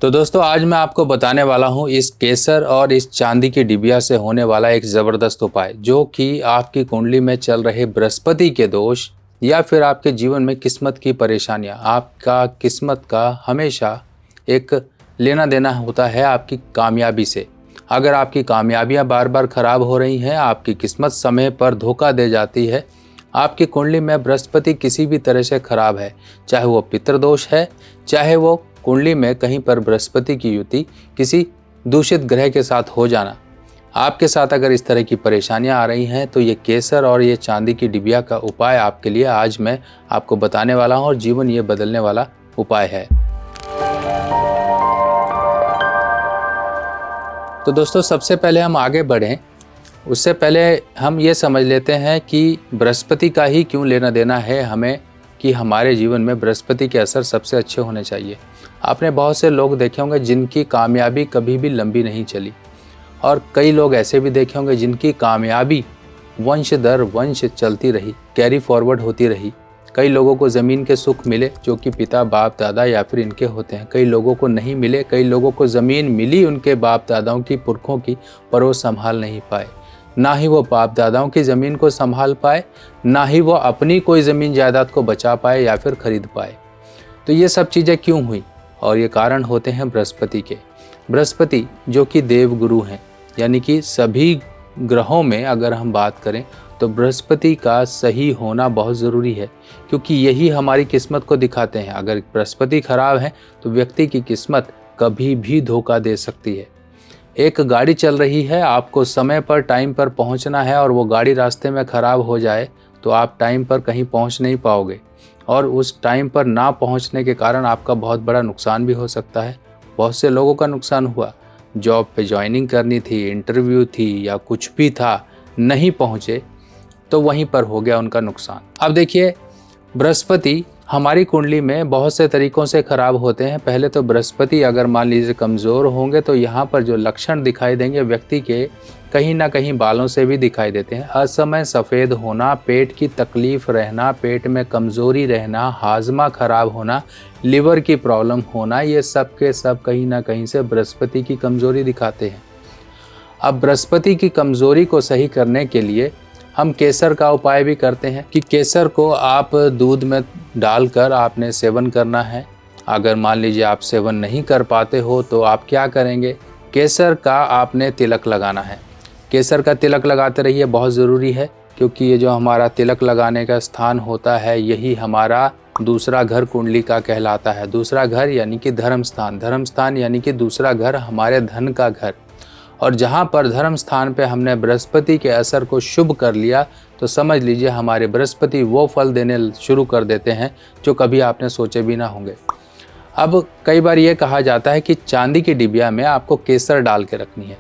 तो दोस्तों आज मैं आपको बताने वाला हूँ इस केसर और इस चांदी की डिबिया से होने वाला एक ज़बरदस्त उपाय, जो कि आपकी कुंडली में चल रहे बृहस्पति के दोष या फिर आपके जीवन में किस्मत की परेशानियाँ, आपका किस्मत का हमेशा एक लेना देना होता है आपकी कामयाबी से। अगर आपकी कामयाबियाँ बार बार खराब हो रही हैं, आपकी किस्मत समय पर धोखा दे जाती है, आपकी कुंडली में बृहस्पति किसी भी तरह से खराब है, चाहे वो पितृदोष है, चाहे वो कुंडली में कहीं पर बृहस्पति की युति किसी दूषित ग्रह के साथ हो जाना, आपके साथ अगर इस तरह की परेशानियां आ रही हैं तो ये केसर और ये चांदी की डिबिया का उपाय आपके लिए आज मैं आपको बताने वाला हूं और जीवन ये बदलने वाला उपाय है। तो दोस्तों सबसे पहले हम आगे बढ़ें, उससे पहले हम ये समझ लेते हैं कि बृहस्पति का ही क्यों लेना देना है हमें, कि हमारे जीवन में बृहस्पति के असर सबसे अच्छे होने चाहिए। आपने बहुत से लोग देखे होंगे जिनकी कामयाबी कभी भी लंबी नहीं चली, और कई लोग ऐसे भी देखे होंगे जिनकी कामयाबी वंश दर वंश चलती रही, कैरी फॉरवर्ड होती रही। कई लोगों को ज़मीन के सुख मिले जो कि पिता बाप दादा या फिर इनके होते हैं, कई लोगों को नहीं मिले, कई लोगों को ज़मीन मिली उनके बाप दादाओं की पुरखों की, पर वो संभाल नहीं पाए। ना ही वो बाप दादाओं की ज़मीन को संभाल पाए, ना ही वो अपनी कोई ज़मीन जायदाद को बचा पाए या फिर खरीद पाए। तो ये सब चीज़ें क्यों हुई, और ये कारण होते हैं बृहस्पति के। बृहस्पति जो कि देव गुरु हैं, यानी कि सभी ग्रहों में अगर हम बात करें तो बृहस्पति का सही होना बहुत ज़रूरी है, क्योंकि यही हमारी किस्मत को दिखाते हैं। अगर बृहस्पति खराब है तो व्यक्ति की किस्मत कभी भी धोखा दे सकती है। एक गाड़ी चल रही है, आपको समय पर टाइम पर पहुंचना है, और वो गाड़ी रास्ते में ख़राब हो जाए तो आप टाइम पर कहीं पहुंच नहीं पाओगे, और उस टाइम पर ना पहुंचने के कारण आपका बहुत बड़ा नुकसान भी हो सकता है। बहुत से लोगों का नुकसान हुआ, जॉब पे ज्वाइनिंग करनी थी, इंटरव्यू थी या कुछ भी था, नहीं पहुंचे तो वहीं पर हो गया उनका नुकसान। अब देखिए, बृहस्पति हमारी कुंडली में बहुत से तरीक़ों से ख़राब होते हैं। पहले तो बृहस्पति अगर मान लीजिए कमज़ोर होंगे तो यहाँ पर जो लक्षण दिखाई देंगे व्यक्ति के, कहीं ना कहीं बालों से भी दिखाई देते हैं। असमय सफ़ेद होना, पेट की तकलीफ़ रहना, पेट में कमज़ोरी रहना, हाजमा ख़राब होना, लिवर की प्रॉब्लम होना, ये सब के सब कहीं ना कहीं से बृहस्पति की कमज़ोरी दिखाते हैं। अब बृहस्पति की कमज़ोरी को सही करने के लिए हम केसर का उपाय भी करते हैं, कि केसर को आप दूध में डालकर आपने सेवन करना है। अगर मान लीजिए आप सेवन नहीं कर पाते हो तो आप क्या करेंगे, केसर का आपने तिलक लगाना है। केसर का तिलक लगाते रहिए, बहुत ज़रूरी है, क्योंकि ये जो हमारा तिलक लगाने का स्थान होता है यही हमारा दूसरा घर कुंडली का कहलाता है। दूसरा घर यानी कि धर्म स्थान, धर्म स्थान यानी कि दूसरा घर हमारे धन का घर। और जहाँ पर धर्म स्थान पे हमने बृहस्पति के असर को शुभ कर लिया तो समझ लीजिए हमारे बृहस्पति वो फल देने शुरू कर देते हैं जो कभी आपने सोचे भी ना होंगे। अब कई बार ये कहा जाता है कि चांदी की डिबिया में आपको केसर डाल के रखनी है।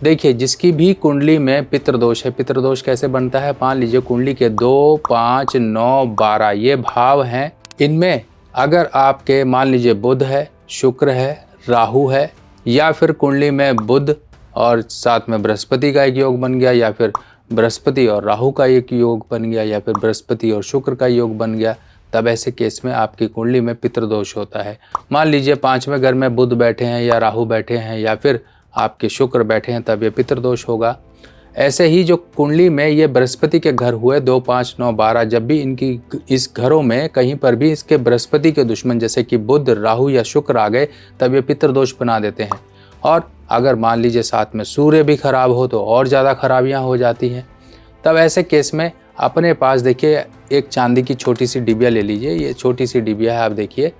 देखिए, जिसकी भी कुंडली में पितृदोष है, पितृदोष कैसे बनता है, मान लीजिए कुंडली के 2, 5, 9, 12 ये भाव हैं, इनमें अगर आपके मान लीजिए बुध है, शुक्र है, राहु है, या फिर कुंडली में बुध और साथ में बृहस्पति का एक योग बन गया, या फिर बृहस्पति और राहु का एक योग बन गया, या फिर बृहस्पति और शुक्र का योग बन गया, तब ऐसे केस में आपकी कुंडली में पितृदोष होता है। मान लीजिए 5वें घर में बुध बैठे हैं या राहु बैठे हैं या फिर आपके शुक्र बैठे हैं, तब ये पितृदोष होगा। ऐसे ही जो कुंडली में ये बृहस्पति के घर हुए 2, 5, 9, 12, जब भी इनकी इस घरों में कहीं पर भी इसके बृहस्पति के दुश्मन जैसे कि बुध, राहु या शुक्र आ गए, तब ये पितृदोष बना देते हैं। और अगर मान लीजिए साथ में सूर्य भी खराब हो तो और ज़्यादा खराबियाँ हो जाती हैं। तब ऐसे केस में अपने पास देखिए एक चांदी की छोटी सी डिबिया ले लीजिए। ये छोटी सी डिबिया है, आप देखिए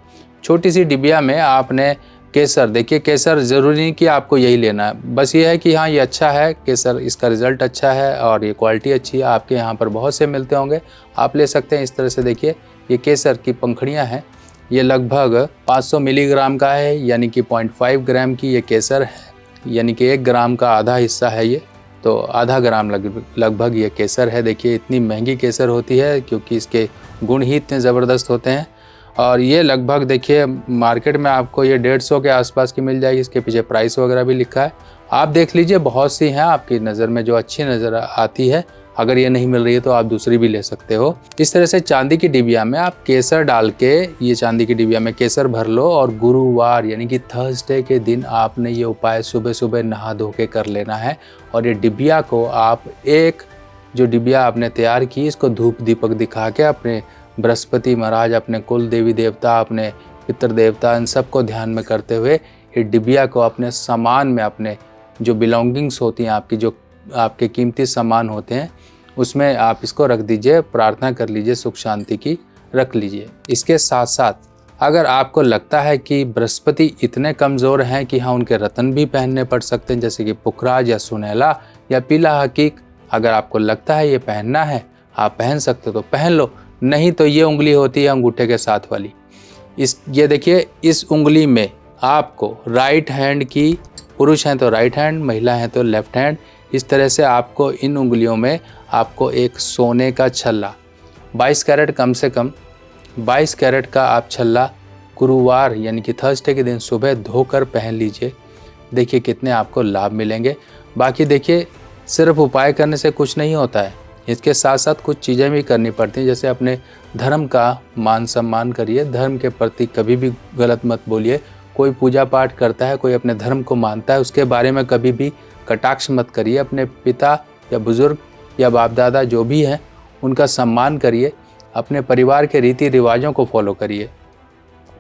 छोटी सी डिबिया में आपने केसर, देखिए केसर ज़रूरी नहीं कि आपको यही लेना है, बस ये है कि हाँ ये अच्छा है केसर, इसका रिज़ल्ट अच्छा है और ये क्वालिटी अच्छी है, आपके यहाँ पर बहुत से मिलते होंगे, आप ले सकते हैं। इस तरह से देखिए ये केसर की पंखुड़ियाँ हैं, ये लगभग 500 मिलीग्राम का है, यानी कि 0.5 ग्राम की ये केसर है, यानी कि 1 ग्राम का आधा हिस्सा है ये, तो आधा ग्राम लगभग ये केसर है। देखिए इतनी महंगी केसर होती है क्योंकि इसके गुण ही इतने ज़बरदस्त होते हैं। और ये लगभग देखिए मार्केट में आपको ये 150 के आसपास की मिल जाएगी, इसके पीछे प्राइस वगैरह भी लिखा है, आप देख लीजिए। बहुत सी हैं आपकी नज़र में जो अच्छी नज़र आती है अगर ये नहीं मिल रही है तो आप दूसरी भी ले सकते हो। इस तरह से चांदी की डिबिया में आप केसर डाल के, ये चांदी की डिबिया में केसर भर लो और गुरुवार यानी कि थर्सडे के दिन आपने ये उपाय सुबह सुबह नहा धो के कर लेना है। और ये डिबिया को आप जो डिबिया आपने तैयार की, इसको धूप दीपक दिखा के अपने बृहस्पति महाराज, अपने कुल देवी देवता, अपने पितृ देवता, इन सबको ध्यान में करते हुए ये डिबिया को अपने सामान में, अपने जो बिलोंगिंग्स होती हैं आपकी, जो आपके कीमती सामान होते हैं, उसमें आप इसको रख दीजिए, प्रार्थना कर लीजिए, सुख शांति की रख लीजिए। इसके साथ साथ अगर आपको लगता है कि बृहस्पति इतने कमज़ोर हैं कि हाँ उनके रत्न भी पहनने पड़ सकते हैं, जैसे कि पुखराज या सुनहला या पीला हकीक, अगर आपको लगता है ये पहनना है, आप पहन सकते हो तो पहन लो। नहीं तो ये उंगली होती है अंगूठे के साथ वाली, ये देखिए, इस उंगली में आपको राइट हैंड की, पुरुष हैं तो राइट हैंड, महिला हैं तो लेफ्ट हैंड, इस तरह से आपको इन उंगलियों में आपको एक सोने का छल्ला 22 कैरेट, कम से कम 22 कैरेट का आप छल्ला गुरुवार यानी कि थर्सडे के दिन सुबह धोकर पहन लीजिए। देखिए कितने आपको लाभ मिलेंगे। बाकी देखिए, सिर्फ उपाय करने से कुछ नहीं होता है, इसके साथ साथ कुछ चीज़ें भी करनी पड़ती हैं। जैसे अपने धर्म का मान सम्मान करिए, धर्म के प्रति कभी भी गलत मत बोलिए। कोई पूजा पाठ करता है, कोई अपने धर्म को मानता है, उसके बारे में कभी भी कटाक्ष मत करिए। अपने पिता या बुजुर्ग या बाप दादा जो भी हैं उनका सम्मान करिए, अपने परिवार के रीति रिवाजों को फॉलो करिए।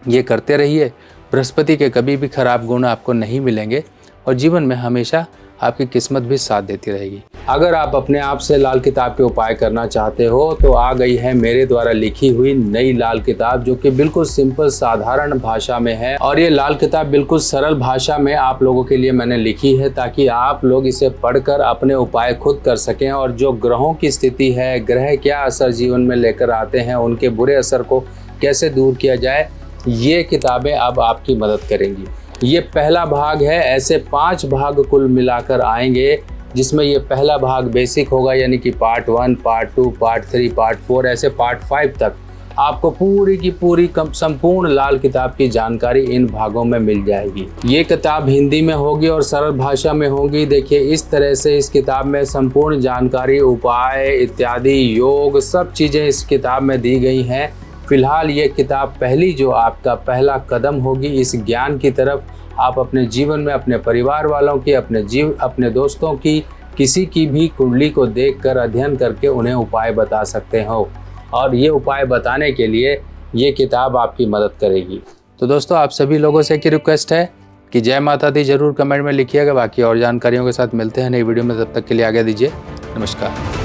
ये करते रहिए, बृहस्पति के कभी भी खराब गुण आपको नहीं मिलेंगे और जीवन में हमेशा आपकी किस्मत भी साथ देती रहेगी। अगर आप अपने आप से लाल किताब के उपाय करना चाहते हो तो आ गई है मेरे द्वारा लिखी हुई नई लाल किताब, जो कि बिल्कुल सिंपल साधारण भाषा में है। और ये लाल किताब बिल्कुल सरल भाषा में आप लोगों के लिए मैंने लिखी है, ताकि आप लोग इसे पढ़कर अपने उपाय खुद कर सकें। और जो ग्रहों की स्थिति है, ग्रह क्या असर जीवन में लेकर आते हैं, उनके बुरे असर को कैसे दूर किया जाए, ये किताबें अब आपकी मदद करेंगी। ये पहला भाग है, ऐसे 5 भाग कुल मिलाकर आएंगे, जिसमें ये पहला भाग बेसिक होगा, यानी कि पार्ट 1, पार्ट 2, पार्ट 3, पार्ट 4, ऐसे पार्ट 5 तक आपको पूरी की पूरी संपूर्ण लाल किताब की जानकारी इन भागों में मिल जाएगी। ये किताब हिंदी में होगी और सरल भाषा में होगी। देखिए, इस तरह से इस किताब में संपूर्ण जानकारी, उपाय इत्यादि, योग, सब चीज़ें इस किताब में दी गई हैं। फिलहाल ये किताब पहली जो आपका पहला कदम होगी इस ज्ञान की तरफ। आप अपने जीवन में अपने परिवार वालों की, अपने दोस्तों की, किसी की भी कुंडली को देखकर अध्ययन करके उन्हें उपाय बता सकते हो। और ये उपाय बताने के लिए ये किताब आपकी मदद करेगी। तो दोस्तों, आप सभी लोगों से एक रिक्वेस्ट है कि जय माता दी जरूर कमेंट में लिखिएगा। बाकी और जानकारियों के साथ मिलते हैं नई वीडियो में, तब तक के लिए आज्ञा दीजिए। नमस्कार।